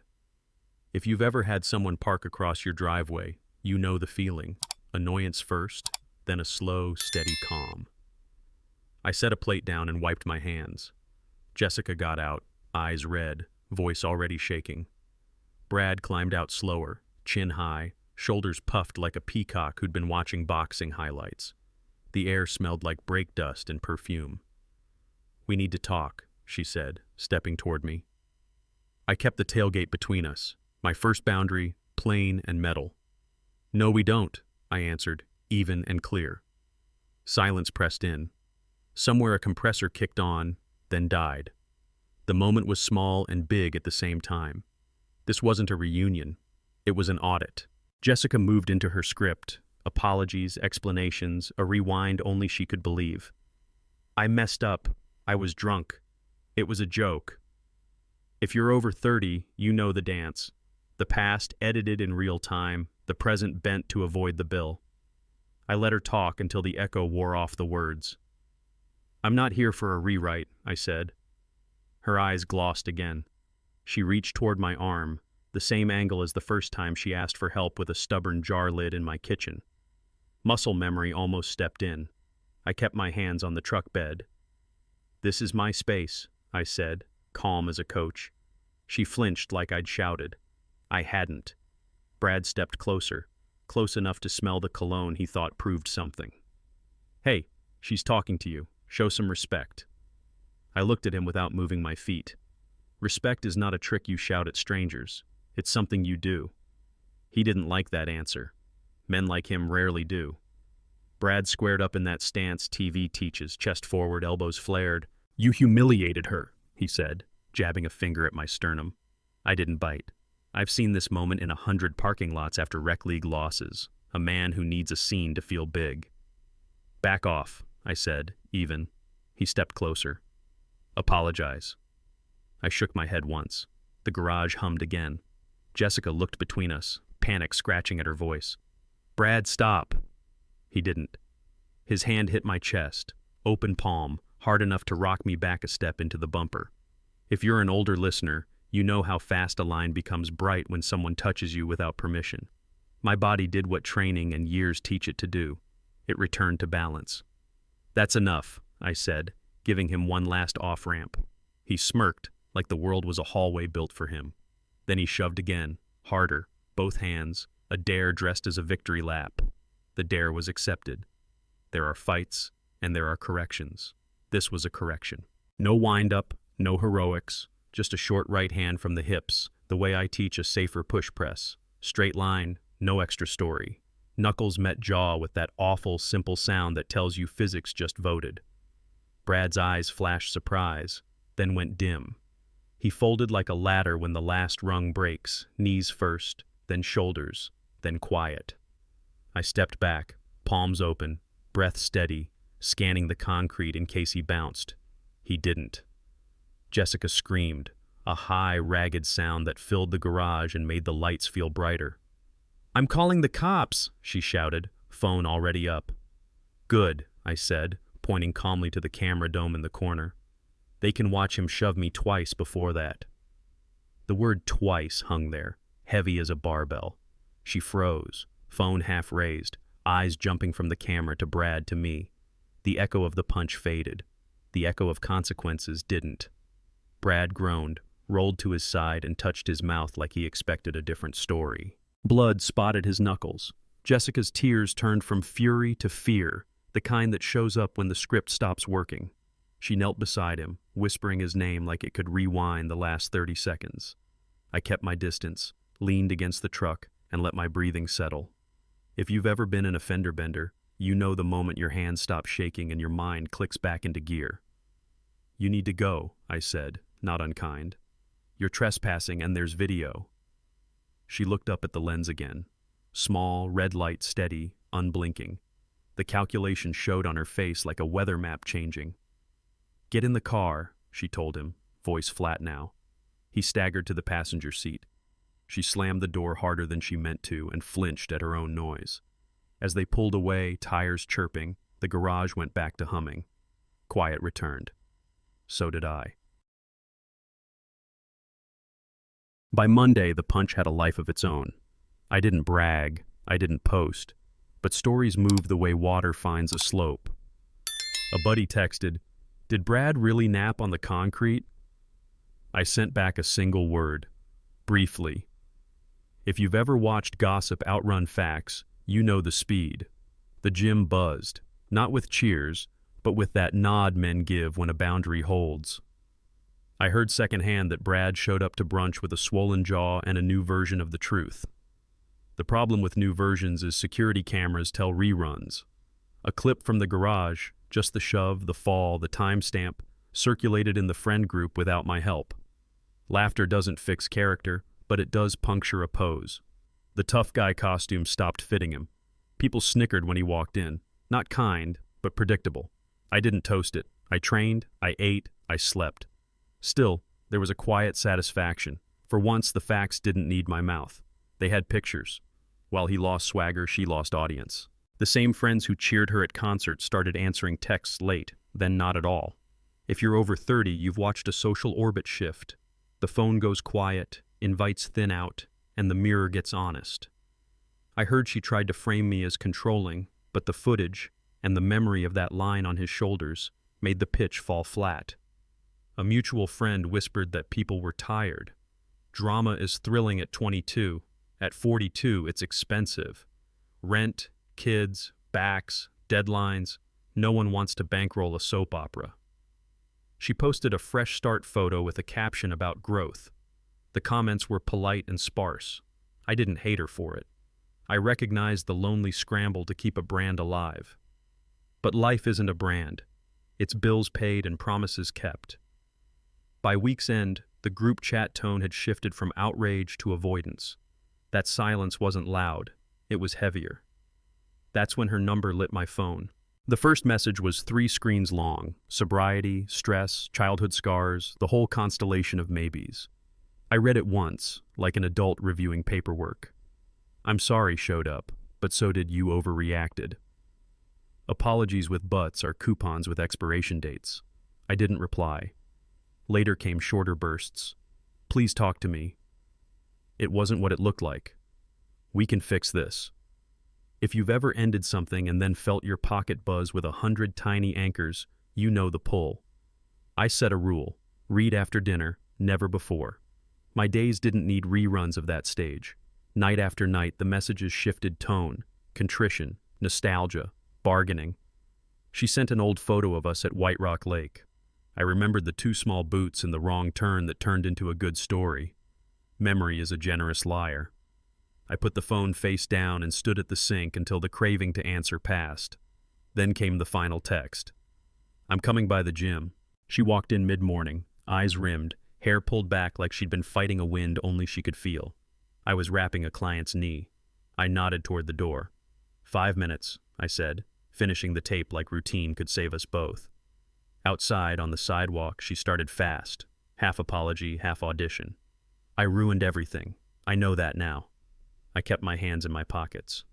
If you've ever had someone park across your driveway, you know the feeling. Annoyance first, then a slow, steady calm. I set a plate down and wiped my hands. Jessica got out, eyes red, voice already shaking. Brad climbed out slower, chin high, shoulders puffed like a peacock who'd been watching boxing highlights. The air smelled like brake dust and perfume. "We need to talk," she said, stepping toward me. I kept the tailgate between us, my first boundary, plain and metal. "No, we don't," I answered, even and clear. Silence pressed in. Somewhere a compressor kicked on, then died. The moment was small and big at the same time. This wasn't a reunion. It was an audit. Jessica moved into her script, apologies, explanations, a rewind only she could believe. "I messed up. I was drunk. It was a joke. If you're over 30, you know the dance. The past edited in real time, the present bent to avoid the bill." I let her talk until the echo wore off the words. "I'm not here for a rewrite," I said. Her eyes glossed again. She reached toward my arm, the same angle as the first time she asked for help with a stubborn jar lid in my kitchen. Muscle memory almost stepped in. I kept my hands on the truck bed. "This is my space," I said, calm as a coach. She flinched like I'd shouted. I hadn't. Brad stepped closer, close enough to smell the cologne he thought proved something. "Hey, she's talking to you. Show some respect." I looked at him without moving my feet. Respect is not a trick you shout at strangers. It's something you do. He didn't like that answer. Men like him rarely do. Brad squared up in that stance TV teaches, chest forward, elbows flared. "You humiliated her," he said, jabbing a finger at my sternum. I didn't bite. I've seen this moment in 100 parking lots after rec league losses. A man who needs a scene to feel big. "Back off," I said, even. He stepped closer. "Apologize." I shook my head once. The garage hummed again. Jessica looked between us, panic scratching at her voice. "Brad, stop." He didn't. His hand hit my chest, open palm, hard enough to rock me back a step into the bumper. If you're an older listener, you know how fast a line becomes bright when someone touches you without permission. My body did what training and years teach it to do. It returned to balance. "That's enough," I said, giving him one last off-ramp. He smirked, like the world was a hallway built for him. Then he shoved again, harder, both hands, a dare dressed as a victory lap. The dare was accepted. There are fights, and there are corrections. This was a correction. No wind-up, no heroics, just a short right hand from the hips, the way I teach a safer push press. Straight line, no extra story. Knuckles met jaw with that awful, simple sound that tells you physics just voted. Brad's eyes flashed surprise, then went dim. He folded like a ladder when the last rung breaks, knees first, then shoulders, then quiet. I stepped back, palms open, breath steady, scanning the concrete in case he bounced. He didn't. Jessica screamed, a high, ragged sound that filled the garage and made the lights feel brighter. "I'm calling the cops," she shouted, phone already up. "Good," I said, pointing calmly to the camera dome in the corner. "They can watch him shove me twice before that." The word twice hung there, heavy as a barbell. She froze, phone half raised, eyes jumping from the camera to Brad to me. The echo of the punch faded. The echo of consequences didn't. Brad groaned, rolled to his side and touched his mouth like he expected a different story. Blood spotted his knuckles. Jessica's tears turned from fury to fear, the kind that shows up when the script stops working. She knelt beside him, whispering his name like it could rewind the last 30 seconds. I kept my distance, leaned against the truck, and let my breathing settle. If you've ever been in a fender bender, you know the moment your hands stop shaking and your mind clicks back into gear. "You need to go," I said, not unkind. "You're trespassing and there's video." She looked up at the lens again. Small, red light steady, unblinking. The calculation showed on her face like a weather map changing. "Get in the car," she told him, voice flat now. He staggered to the passenger seat. She slammed the door harder than she meant to and flinched at her own noise. As they pulled away, tires chirping, the garage went back to humming. Quiet returned. So did I. By Monday, the punch had a life of its own. I didn't brag, I didn't post, but stories move the way water finds a slope. A buddy texted, "Did Brad really nap on the concrete?" I sent back a single word, briefly. If you've ever watched gossip outrun facts, you know the speed. The gym buzzed, not with cheers, but with that nod men give when a boundary holds. I heard secondhand that Brad showed up to brunch with a swollen jaw and a new version of the truth. The problem with new versions is security cameras tell reruns. A clip from the garage, just the shove, the fall, the timestamp, circulated in the friend group without my help. Laughter doesn't fix character, but it does puncture a pose. The tough guy costume stopped fitting him. People snickered when he walked in. Not kind, but predictable. I didn't toast it. I trained, I ate, I slept. Still, there was a quiet satisfaction. For once, the facts didn't need my mouth. They had pictures. While he lost swagger, she lost audience. The same friends who cheered her at concerts started answering texts late, then not at all. If you're over 30, you've watched a social orbit shift. The phone goes quiet, invites thin out, and the mirror gets honest. I heard she tried to frame me as controlling, but the footage, and the memory of that line on his shoulders, made the pitch fall flat. A mutual friend whispered that people were tired. Drama is thrilling at 22. At 42, it's expensive. Rent, kids, backs, deadlines. No one wants to bankroll a soap opera. She posted a fresh start photo with a caption about growth. The comments were polite and sparse. I didn't hate her for it. I recognized the lonely scramble to keep a brand alive. But life isn't a brand. It's bills paid and promises kept. By week's end, the group chat tone had shifted from outrage to avoidance. That silence wasn't loud. It was heavier. That's when her number lit my phone. The first message was 3 screens long: sobriety, stress, childhood scars, the whole constellation of maybes. I read it once, like an adult reviewing paperwork. "I'm sorry" showed up, but so did "you overreacted." Apologies with buts are coupons with expiration dates. I didn't reply. Later came shorter bursts. "Please talk to me." It wasn't what it looked like. "We can fix this." If you've ever ended something and then felt your pocket buzz with 100 tiny anchors, you know the pull. I set a rule: read after dinner, never before. My days didn't need reruns of that stage. Night after night, the messages shifted tone: contrition, nostalgia, bargaining. She sent an old photo of us at White Rock Lake. I remembered the 2 small boots and the wrong turn that turned into a good story. Memory is a generous liar. I put the phone face down and stood at the sink until the craving to answer passed. Then came the final text. "I'm coming by the gym." She walked in mid-morning, eyes rimmed, hair pulled back like she'd been fighting a wind only she could feel. I was wrapping a client's knee. I nodded toward the door. 5 minutes, I said, finishing the tape like routine could save us both. Outside, on the sidewalk, she started fast, half apology, half audition. I ruined everything. I know that now. I kept my hands in my pockets.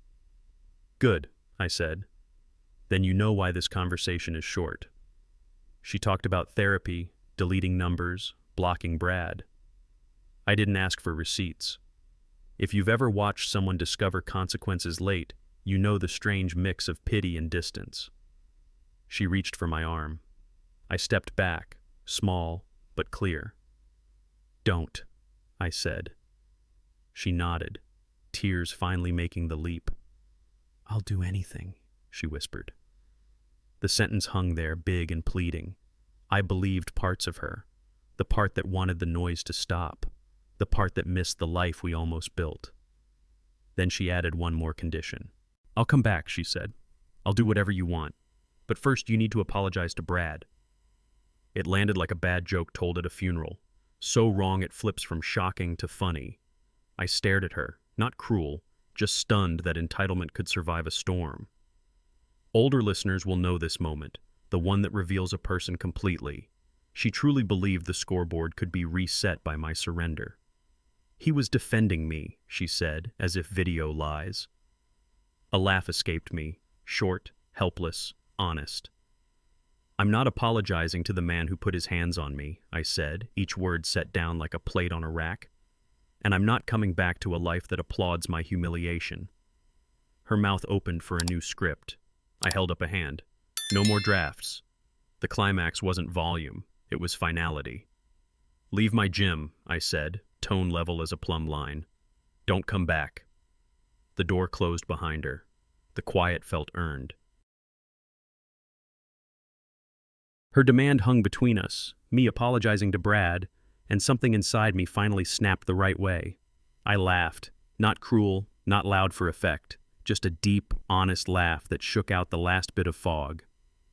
"Good," I said. "Then you know why this conversation is short." She talked about therapy, deleting numbers, blocking Brad. I didn't ask for receipts. If you've ever watched someone discover consequences late, you know the strange mix of pity and distance. She reached for my arm. I stepped back, small but clear. "Don't," I said. She nodded, tears finally making the leap. "I'll do anything," she whispered. The sentence hung there, big and pleading. I believed parts of her, the part that wanted the noise to stop, the part that missed the life we almost built. Then she added one more condition. "I'll come back," she said. "I'll do whatever you want. But first you need to apologize to Brad." It landed like a bad joke told at a funeral. So wrong it flips from shocking to funny. I stared at her, not cruel, just stunned that entitlement could survive a storm. Older listeners will know this moment, the one that reveals a person completely. She truly believed the scoreboard could be reset by my surrender. He was defending me, she said, as if video lies. A laugh escaped me, short, helpless, honest. I'm not apologizing to the man who put his hands on me, I said, each word set down like a plate on a rack. And I'm not coming back to a life that applauds my humiliation. Her mouth opened for a new script. I held up a hand. No more drafts. The climax wasn't volume, it was finality. Leave my gym, I said, tone level as a plumb line. Don't come back. The door closed behind her. The quiet felt earned. Her demand hung between us, me apologizing to Brad, and something inside me finally snapped the right way. I laughed, not cruel, not loud for effect, just a deep, honest laugh that shook out the last bit of fog.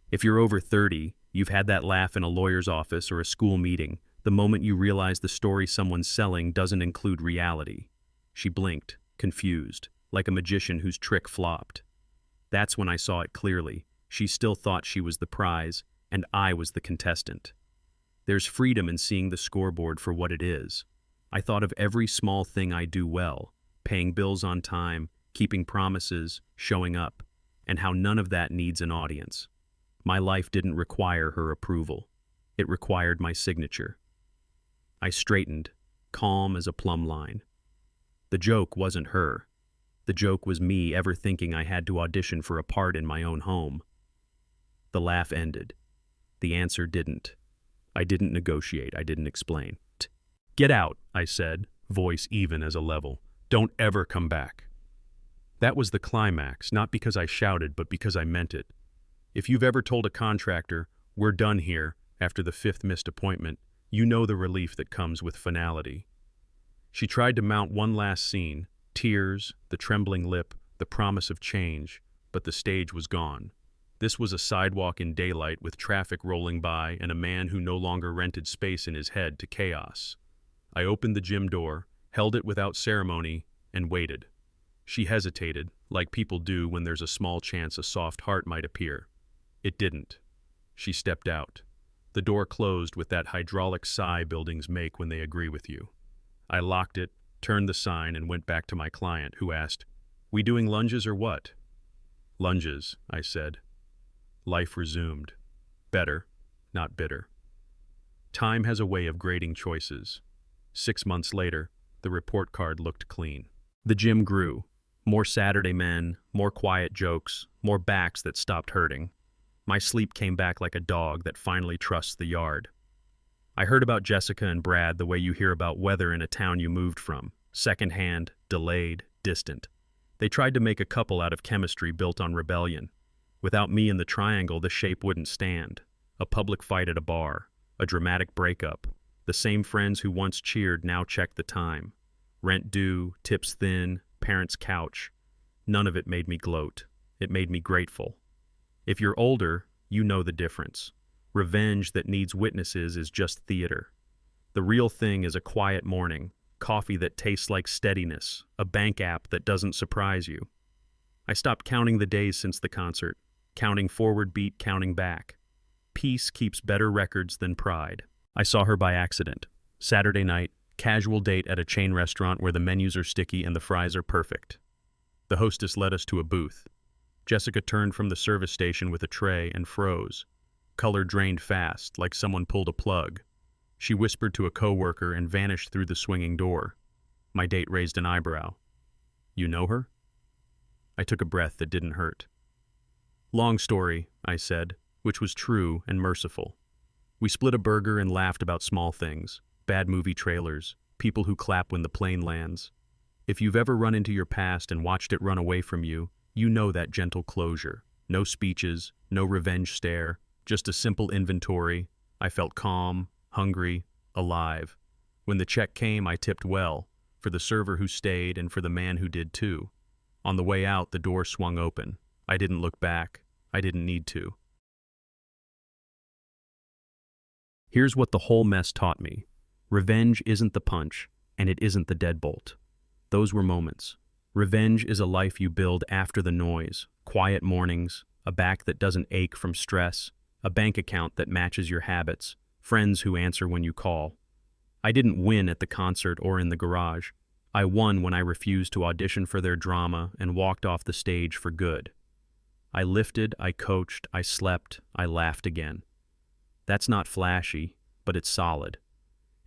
If you're over 30, you've had that laugh in a lawyer's office or a school meeting, the moment you realize the story someone's selling doesn't include reality. She blinked, confused, like a magician whose trick flopped. That's when I saw it clearly. She still thought she was the prize, and I was the contestant. There's freedom in seeing the scoreboard for what it is. I thought of every small thing I do well, paying bills on time, keeping promises, showing up, and how none of that needs an audience. My life didn't require her approval. It required my signature. I straightened, calm as a plumb line. The joke wasn't her. The joke was me ever thinking I had to audition for a part in my own home. The laugh ended. The answer didn't. I didn't negotiate. I didn't explain. Get out, I said, voice even as a level. Don't ever come back. That was the climax, not because I shouted, but because I meant it. If you've ever told a contractor, we're done here, after the 5th missed appointment, you know the relief that comes with finality. She tried to mount one last scene, tears, the trembling lip, the promise of change, but the stage was gone. This was a sidewalk in daylight with traffic rolling by and a man who no longer rented space in his head to chaos. I opened the gym door, held it without ceremony, and waited. She hesitated, like people do when there's a small chance a soft heart might appear. It didn't. She stepped out. The door closed with that hydraulic sigh buildings make when they agree with you. I locked it, turned the sign, and went back to my client, who asked, "We doing lunges or what?" "Lunges," I said. Life resumed. Better, not bitter. Time has a way of grading choices. 6 months later, the report card looked clean. The gym grew. More Saturday men, more quiet jokes, more backs that stopped hurting. My sleep came back like a dog that finally trusts the yard. I heard about Jessica and Brad the way you hear about weather in a town you moved from. Secondhand, delayed, distant. They tried to make a couple out of chemistry built on rebellion. Without me in the triangle, the shape wouldn't stand. A public fight at a bar. A dramatic breakup. The same friends who once cheered now checked the time. Rent due, tips thin, parents' couch. None of it made me gloat. It made me grateful. If you're older, you know the difference. Revenge that needs witnesses is just theater. The real thing is a quiet morning, coffee that tastes like steadiness, a bank app that doesn't surprise you. I stopped counting the days since the concert, counting forward beat, counting back. Peace keeps better records than pride. I saw her by accident. Saturday night, casual date at a chain restaurant where the menus are sticky and the fries are perfect. The hostess led us to a booth. Jessica turned from the service station with a tray and froze. Color drained fast, like someone pulled a plug. She whispered to a coworker and vanished through the swinging door. My date raised an eyebrow. "You know her?" I took a breath that didn't hurt. "Long story," I said, which was true and merciful. We split a burger and laughed about small things, bad movie trailers, people who clap when the plane lands. If you've ever run into your past and watched it run away from you, you know that gentle closure. No speeches, no revenge stare, just a simple inventory. I felt calm, hungry, alive. When the check came, I tipped well, for the server who stayed and for the man who did too. On the way out, the door swung open. I didn't look back. I didn't need to. Here's what the whole mess taught me. Revenge isn't the punch, and it isn't the deadbolt. Those were moments. Revenge is a life you build after the noise, quiet mornings, a back that doesn't ache from stress, a bank account that matches your habits, friends who answer when you call. I didn't win at the concert or in the garage. I won when I refused to audition for their drama and walked off the stage for good. I lifted, I coached, I slept, I laughed again. That's not flashy, but it's solid.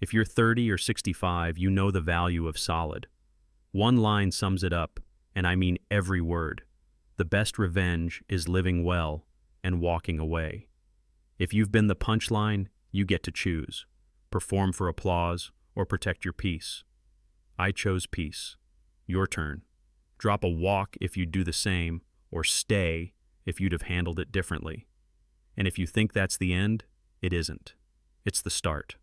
If you're 30 or 65, you know the value of solid. One line sums it up, and I mean every word. The best revenge is living well and walking away. If you've been the punchline, you get to choose. Perform for applause or protect your peace. I chose peace. Your turn. Drop a walk if you'd do the same, or stay if you'd have handled it differently. And if you think that's the end, it isn't. It's the start.